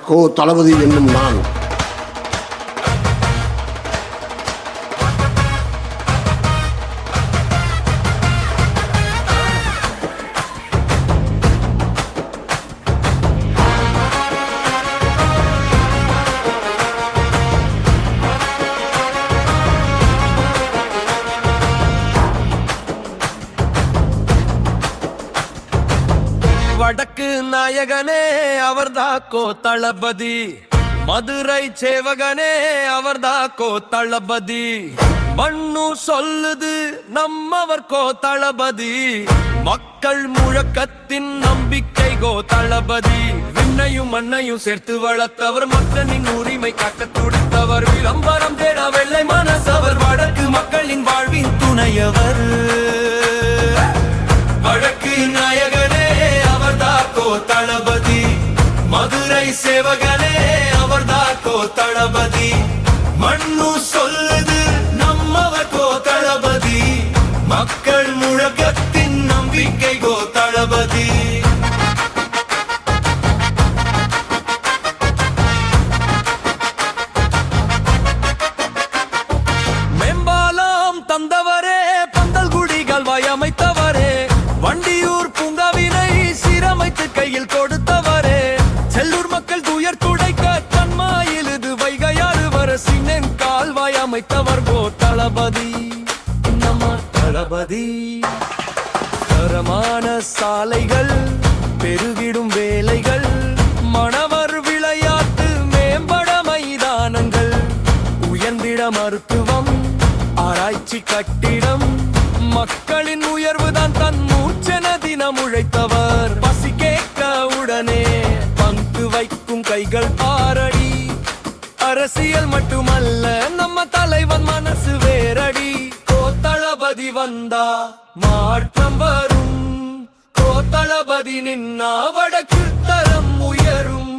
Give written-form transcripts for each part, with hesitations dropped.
கோ தளபதி என்னும் நான் வடக்கு நாயகனே அவர்தாக்கோ தளபதி, மதுரை சேவகனே அவர்தாக்கோ தளபதி, மண்ணு சொல்லுது நம்மவர்கோ தளபதி, மக்கள் முழக்கத்தின் நம்பிக்கை கோ தளபதி, விண்ணையும் மண்ணையும் சேர்த்து வளர்த்தவர், மக்களின் உரிமை காக்க துடித்தவர், விளம்பரம் தேட வெள்ளை மனசவர், வடக்கு மக்களின் வாழ்வின் துணையவர். வடக்கு நாயகனே அவர்தாக்கோ தளபதி, மதுரை சேவகனே அவர்தாக்கோ தளபதி, மண்ணு சொல்லுது நம்மவர்கோ தளபதி, மக்கள் முழக்கத்தின் நம்பிக்கை கோ தளபதி. மேம்பாலம் தந்தவரே, பந்தல் குடிகள் வயமைத்தவரே, வண்டியூர் பூங்காவினை சீரமைத்து கையில் கொடுத்தவரே, செல்லூர் மக்கள் துயர் துடைக்க கண்மாயில் இது வைகையாறு வரசினன் கால்வாய் அமைத்தவர் கோ தளபதி, நம்ம தளபதி. தரமான சாலைகள், பெருகிடும் வேலைகள், மணவர் விளையாட்டு மேம்பட மைதானங்கள், உயர்ந்திட மருத்துவம் ஆராய்ச்சி கட்டிடம், மக்களின் உயர்வுதான் தன் மூச்சென தினம் உழைத்தவர், பசி கேட்க உடனே பங்கு வைக்கும் கைகள் பாரடி, அரசியல் மட்டுமல்ல நம்ம தலைவன் மனசு வேரடி, கோ தளபதி வந்தா மாற்றம் வரும், கோ தளபதி நின்னா வடக்கு தரம் உயரும்,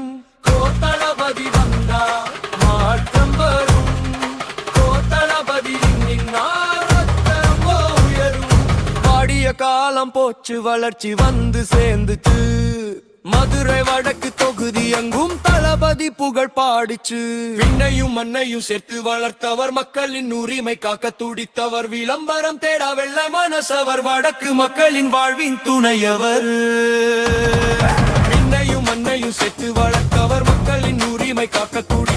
கோ தளபதி வந்தா மாற்றம் வரும், கோ தளபதி நின்னா காலம் போச்சு வளர்ச்சி வந்து சேர்ந்துச்சு, மதுரை வடக்கு தொகுதி எங்கும் தளபதி புகழ் பாடிச்சு, விண்ணையும் மண்ணையும் சேர்த்து வளர்த்தவர், மக்களின் உரிமை காக்க துடித்தவர், விளம்பரம் தேடா வெள்ளை மனசவர், வடக்கு மக்களின் வாழ்வின் துணையவர். விண்ணையும் மண்ணையும் சேர்த்து வளர்த்தவர், மக்களின் உரிமை காக்க துடி